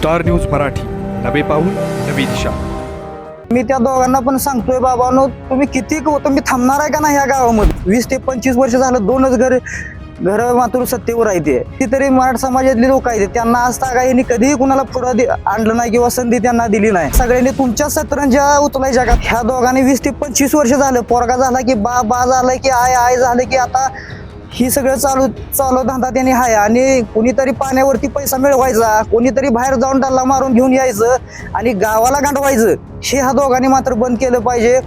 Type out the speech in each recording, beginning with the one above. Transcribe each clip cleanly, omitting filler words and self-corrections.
Star news Marathi, नवे पाऊल नवी दिशा। मी त्या दोघांना पण सांगतोय, बाबांनो तुम्ही किती तुम्ही थांबणार आहे का नाही या गावामध्ये? 20 ते 25 वर्ष झालं, दोनच घर मात्र सत्तेवर आहे ती तरी मराठा समाजातले लोक आहेत, त्यांना आज तागाईने कधीही कुणाला पुढं आणलं नाही किंवा संधी त्यांना दिली नाही। सगळ्यांनी तुमच्या सतरंजा उचलायच्या का? ह्या दोघांनी 20 ते 25 वर्ष झालं, पोरगा झाला की बा झालं की आय झालं की आता ही सगळं चालू धंदा त्यांनी आहे। आणि कोणीतरी पाण्यावरती पैसा मिळवायचा, कोणीतरी बाहेर जाऊन डल्ला मारून घेऊन यायचं आणि गावाला गांडवायचं, हे ह्या दोघांनी मात्र बंद केलं पाहिजे।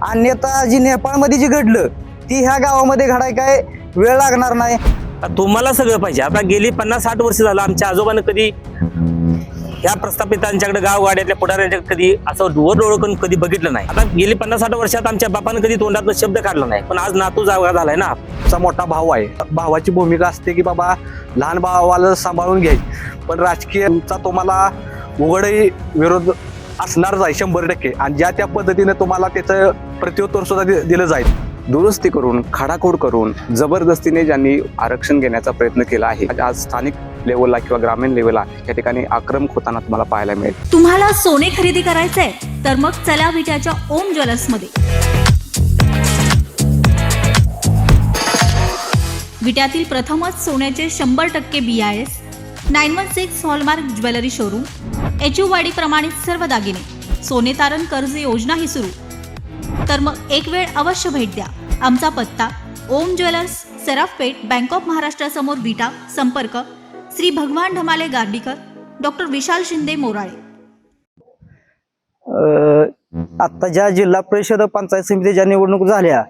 अन्यथा जी नेपाळमध्ये जी घडलं ती ह्या गावामध्ये घडाय काय वेळ लागणार नाही। तुम्हाला सगळं पाहिजे। आता गेली 50-60 वर्ष झालं आमच्या आजोबानं कधी ह्या प्रस्थापितांच्याकडे गावगाड्यातल्या पुढाऱ्यांच्याकडे कधी असं डोळं कधी बघितलं नाही। आता गेली 50-60 वर्षात आमच्या बापानं कधी तोंडातून शब्द काढला नाही, पण आज नातू जागा झालाय ना। मोठा भाऊ आहे, भावाची भूमिका असते की बाबा लहान भावाला सांभाळून घ्यायची, पण राजकीयचा तुम्हाला उघडही विरोध असणारच आहे 100%। आणि ज्या त्या पद्धतीने तुम्हाला त्याचं प्रत्युत्तर सुद्धा दिलं जाईल। दुरुस्ती करून खाडाखोड करून जबरदस्तीने ज्यांनी आरक्षण घेण्याचा प्रयत्न केला आहे, आज स्थानिक लेवलला किंवा ग्रामीण लेवलला या ठिकाणी आक्रमक होताना तुम्हाला पाहायला मिळेल। तुम्हाला सोने खरेदी करायचंय तर मग चला विट्याच्या ओम ज्वेलर्स मध्ये। विट्यातील प्रथमच सोन्याचे 100% BIS 916 hallmark jewellery showroom, HUID प्रमाणित सर्व दागिने, सोने तारण कर्ज योजना ही सुरू। तर मग एक वेळ अवश्य भेट द्या। आमचा पत्ता ओम ज्वेलर्स, सराफपेठ, बँक ऑफ महाराष्ट्र समोर विटा। संपर्क श्री भगवान ढमाले गार्डीकर, डॉक्टर विशाल शिंदे मोराळे। आता ज्या जिल्हा परिषद पंचायत समितीच्या निवडणूक झाल्या,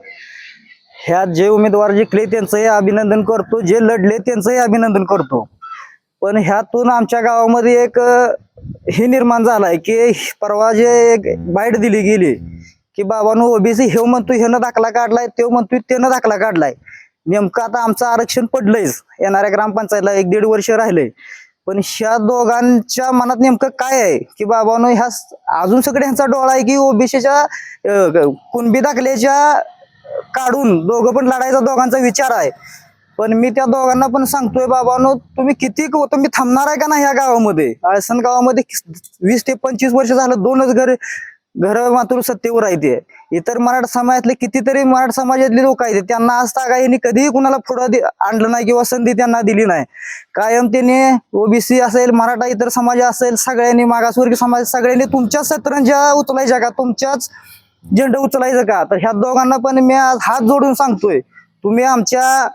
ह्या जे उमेदवार जिंकले त्यांचंही अभिनंदन करतो, जे लढले त्यांचंही अभिनंदन करतो। पण ह्यातून आमच्या गावामध्ये एक हे निर्माण झालाय की परवा जे एक बाईट दिली गेली की बाबांनो ओबीसी हे म्हणतो ह्यानं दाखला काढलाय, तो म्हणतोय त्यानं दाखला काढलाय। नेमकं आता आमचं आरक्षण पडलंयच, येणाऱ्या ग्रामपंचायतला 1-1.5 वर्ष राहिले, पण ह्या दोघांच्या मनात नेमकं काय आहे की बाबांनो ह्या अजून सगळे ह्यांचा डोळा आहे की ओबीसीच्या कुणबी दाखल्याच्या काढून दोघं पण लढायचा दोघांचा विचार आहे। पण मी त्या दोघांना पण सांगतोय, बाबांनो तुम्ही किती तुम्ही थांबणार आहे का नाही या गावामध्ये? आळसण गावामध्ये 20 ते 25 वर्ष झालं, दोनच घर मात्र सत्तेवर आहे ते। इतर मराठा समाजातले कितीतरी मराठा समाजातले लोक आहेत, त्यांना आज तागाईने कधीही कुणाला पुढं आणलं नाही किंवा संधी त्यांना दिली नाही। कायम त्यांनी ओबीसी असेल, मराठा इतर समाज असेल, सगळ्यांनी मागासवर्गीय समाज सगळ्यांनी तुमच्याच सतरंजा उचलायच्या का, तुमच्याच झेंडा उचलायचं का? तर ह्या दोघांना पण मी आज हात जोडून सांगतोय, तुम्ही आमच्या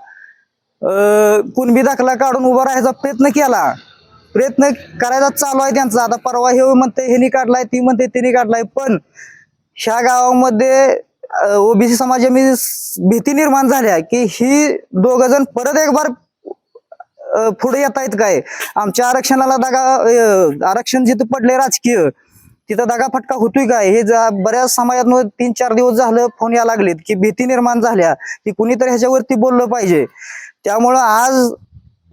कुणबी दाखला काढून उभा राहायचा प्रयत्न करायचा चालू आहे त्यांचा। आता परवा हे म्हणते ह्यानी काढलाय, ती म्हणते त्यांनी काढलाय, पण ह्या गावामध्ये ओबीसी समाजामध्ये भीती निर्माण झाल्या की ही दोघं जण परत एक बार पुढे येत आहेत काय, आमच्या आरक्षणाला आरक्षण जिथं पडले राजकीय तिथं दगाफटका होतोय काय, हे बऱ्याच समाजात 3-4 दिवस झालं फोन यायला लागलेत की भीती निर्माण झाल्या की कुणीतरी ह्याच्यावरती बोललं पाहिजे। त्यामुळं आज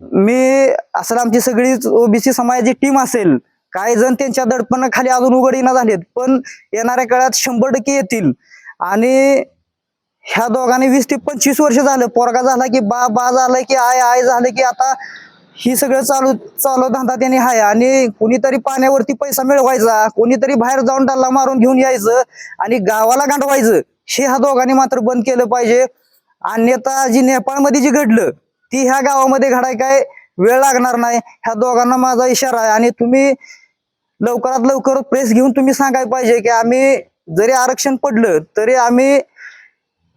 मी असं आमची सगळी ओबीसी समाजाची टीम असेल, काही जण त्यांच्या दडपणाखाली अजून उघडीना झालेत, पण येणाऱ्या काळात 100% येतील। आणि ह्या दोघांनी 20 ते 25 वर्ष झालं, पोरगा झाला की बा झालं की आय झालं की आता ही सगळं चालू धंदा त्यांनी आहे। आणि कोणीतरी पाण्यावरती पैसा मिळवायचा, कोणीतरी बाहेर जाऊन डल्ला मारून घेऊन यायचं आणि गावाला गांडवायचं, हे ह्या दोघांनी मात्र बंद केलं पाहिजे। अन्यथा जी नेपाळमध्ये जी घडलं ती ह्या गावामध्ये घडाय काय वेळ लागणार नाही। ह्या दोघांना माझा इशारा आहे। आणि तुम्ही लवकरात लवकर प्रेस घेऊन तुम्ही सांगायला पाहिजे की आम्ही जरी आरक्षण पडलं तरी आम्ही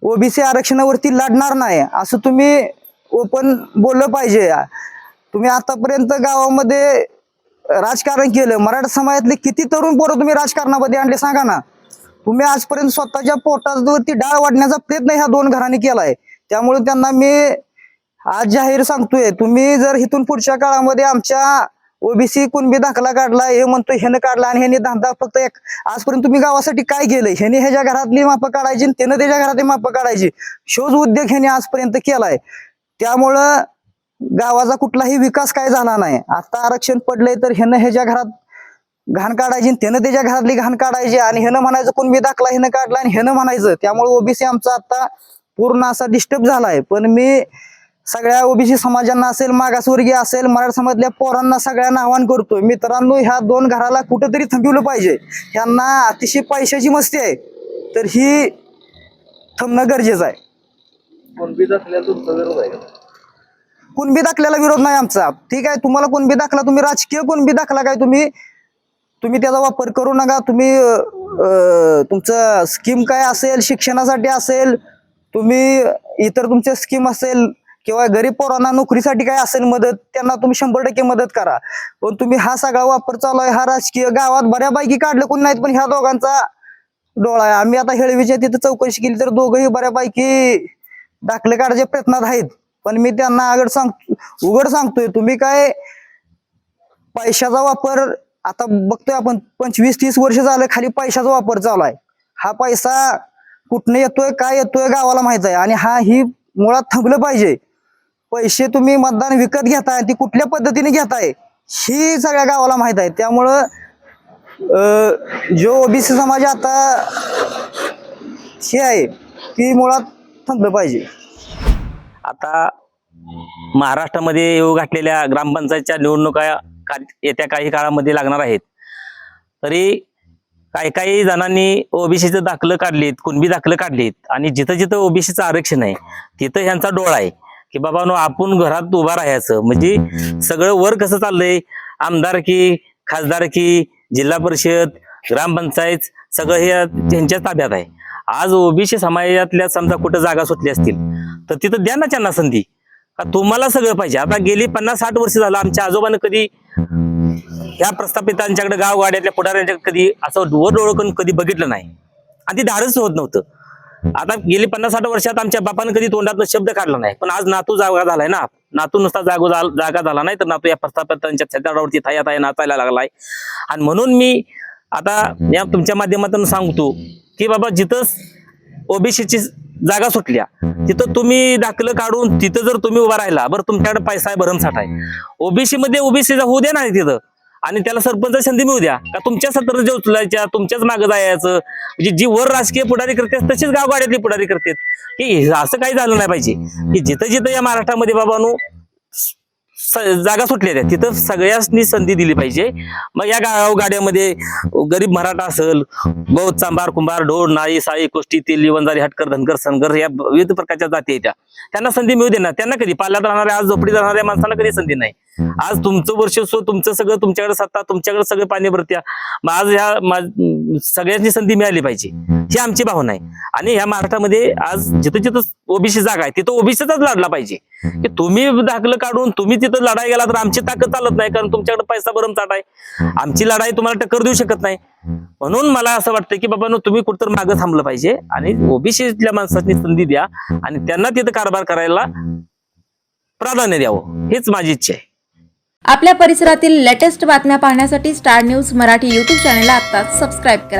ओबीसी आरक्षणावरती लढणार नाही, असं तुम्ही ओपन बोललं पाहिजे। तुम्ही आतापर्यंत गावामध्ये राजकारण केलं, मराठा समाजातले किती तरुण पोरं तुम्ही राजकारणामध्ये आणले सांगा ना। तुम्ही आजपर्यंत स्वतःच्या पोटावरती डाळ वाढण्याचा प्रयत्न ह्या 2 घरांनी केलाय। त्यामुळे त्यांना मी आज जाहीर सांगतोय, तुम्ही जर इथून पुढच्या काळामध्ये आमच्या ओबीसी कुणबी दाखला काढला, हे म्हणतोय ह्यानं काढला आणि ह्याने धंदा फक्त एक आजपर्यंत तुम्ही गावासाठी काय केलंय? ह्याने ह्याच्या घरातली मापं काढायची, त्यानं त्याच्या घरातली मापं काढायची, शोध उद्योग ह्याने आजपर्यंत केलाय। त्यामुळं गावाचा कुठलाही विकास काय झाला नाही। आता आरक्षण पडलंय तर ह्यानं ह्याच्या घरात घाण काढायची, त्यानं त्याच्या घरातली घाण काढायची आणि ह्यानं म्हणायचं कुणबी दाखला ह्यानं काढला आणि ह्यानं म्हणायचं। त्यामुळे ओबीसी आमचा आता पूर्ण असा डिस्टर्ब झालाय। पण मी सगळ्या ओबीसी समाजांना असेल, मागासवर्गीय असेल, मराठा समाजातल्या पोरांना सगळ्यांना आवाहन करतोय, मित्रांनो ह्या 2 घराला कुठंतरी थांबवलं पाहिजे. ह्यांना अतिशय पैशाची मस्ती आहे, तर ही थांबणं गरजेचं आहे. कुणबी दाखल्याला विरोध नाही आमचा. ठीक आहे, तुम्हाला कुणबी दाखला, तुम्ही राजकीय कुणबी दाखला काय तुम्ही त्याचा वापर करू नका. तुम्ही तुमचं स्कीम काय असेल, शिक्षणासाठी असेल, तुम्ही इतर तुमच्या स्कीम असेल किंवा गरीब पोरांना नोकरीसाठी काय असेल मदत, त्यांना तुम्ही 100% मदत करा. पण तुम्ही हा सगळा वापर चालू आहे हा राजकीय. गावात बऱ्यापैकी काढलं कोणी नाहीत, पण ह्या दोघांचा डोळा आहे. आम्ही आता हेळवीच्या तिथं चौकशी केली तर दोघंही बऱ्यापैकी दाखले काढायच्या प्रयत्नात आहेत. पण मी त्यांना उघड सांगतोय, तुम्ही काय पैशाचा वापर आता बघतोय आपण 25-30 वर्ष झालं खाली पैशाचा वापर चालू आहे. हा पैसा कुठनं येतोय, काय येतोय गावाला माहित आहे, आणि ही मुळात थांबलं पाहिजे. पैसे तुम्ही मतदान विकत घेताय, ती कुठल्या पद्धतीने घेताय ही सगळ्या गावाला माहित आहे. त्यामुळं जो ओबीसी समाज आता हे आहे ती मुळात थांबलं पाहिजे. आता महाराष्ट्रामध्ये येऊ घातलेल्या ग्रामपंचायतच्या निवडणुका येत्या काही काळामध्ये लागणार आहेत. तरी काही जणांनी ओबीसीचं दाखलं काढलीत, कुणबी दाखलं काढलीत, आणि जिथं जिथं ओबीसीचं आरक्षण आहे तिथं ह्यांचा डोळा आहे की बाबांनो आपण घरात उभा राहायचं. म्हणजे सगळं वर कसं चाललंय, आमदारकी, खासदारकी, जिल्हा परिषद, ग्रामपंचायत सगळं हे त्यांच्या ताब्यात आहे. आज ओबीसी समाजातल्या समजा कुठं जागा सुटली असतील तर तिथं द्या ना त्यांना संधी. का तुम्हाला सगळं पाहिजे. आता गेली 50-60 वर्ष झालं आमच्या आजोबानं कधी ह्या प्रस्थापितांच्याकडे, गावगाड्यातल्या पुढाऱ्यांच्याकडे कधी असं डोळं कधी बघितलं नाही, आणि ती धाडच होत नव्हतं. आता गेली 50-60 वर्षात आमच्या बापानं कधी तोंडातनं शब्द काढला नाही, पण आज नातू जागा झालाय ना. नातू नुसता जागा झाला नाही तर नातू या प्रस्थापितांच्या छेदाडावरती थाया नाचायला लागलाय. आणि म्हणून मी आता या तुमच्या माध्यमातून सांगतो की बाबा जिथं ओबीसीची जागा सुटल्या तिथं तुम्ही दाखलं काढून तिथं जर तुम्ही उभा राहिला, बरं तुमच्याकडे पैसा आहे, भरमसाठ आहे, ओबीसी मध्ये ओबीसी होऊ दे ना तिथं, आणि त्याला सरपंच संधी मिळू द्या. का तुमच्या सत्र जे उचलायच्या, तुमच्याच मागं जायचं. म्हणजे जी वर राजकीय पुढारी करतात तशीच गावगाड्यातली पुढारी करतात. की असं काही झालं नाही पाहिजे की जिथं जिथं या महाराष्ट्रामध्ये बाबांनो जागा सुटल्या तिथं सगळ्यांनी संधी दिली पाहिजे. मग या गावगाड्यामध्ये गरीब मराठा असेल, बौद्ध, चांभार, कुंभार, ढोर, नाई, साई, कोष्टी, तेली, वंजारी, हटकर, धनगर, सनगर या विविध प्रकारच्या जाती आहेत त्यांना संधी मिळू दे ना. त्यांना कधी पाल्यात राहणाऱ्या, आज झोपडीत राहणाऱ्या माणसांना कधी संधी नाही. आज तुमचं वर्चस्व, तुमचं सगळं, तुमच्याकडे सत्ता, तुमच्याकडे सगळं पाणी भरत्या. मग आज ह्या सगळ्यांनी संधी मिळाली पाहिजे ही आमची भावना आहे. आणि ह्या महाराष्ट्रामध्ये आज जिथं जिथं ओबीसी जागा आहे तिथं ओबीसीचाच लढला पाहिजे. की तुम्ही दाखलं काढून तुम्ही तिथं लढाई गेला तर आमची ताकद चालत नाही, कारण तुमच्याकडे पैसा भरमसाठ आहे. आमची लढाई तुम्हाला टक्कर देऊ शकत नाही. म्हणून मला असं वाटतं की बाबा तुम्ही कुठतर मागं थांबलं पाहिजे आणि ओबीसीतल्या माणसांनी संधी द्या आणि त्यांना तिथं कारभार करायला प्राधान्य द्यावं, हीच माझी इच्छा आहे. आपल्या परिसरातील लेटेस्ट बातम्या पाहण्यासाठी स्टार न्यूज मराठी यूट्यूब चॅनलला आत्ताच सबस्क्राईब करा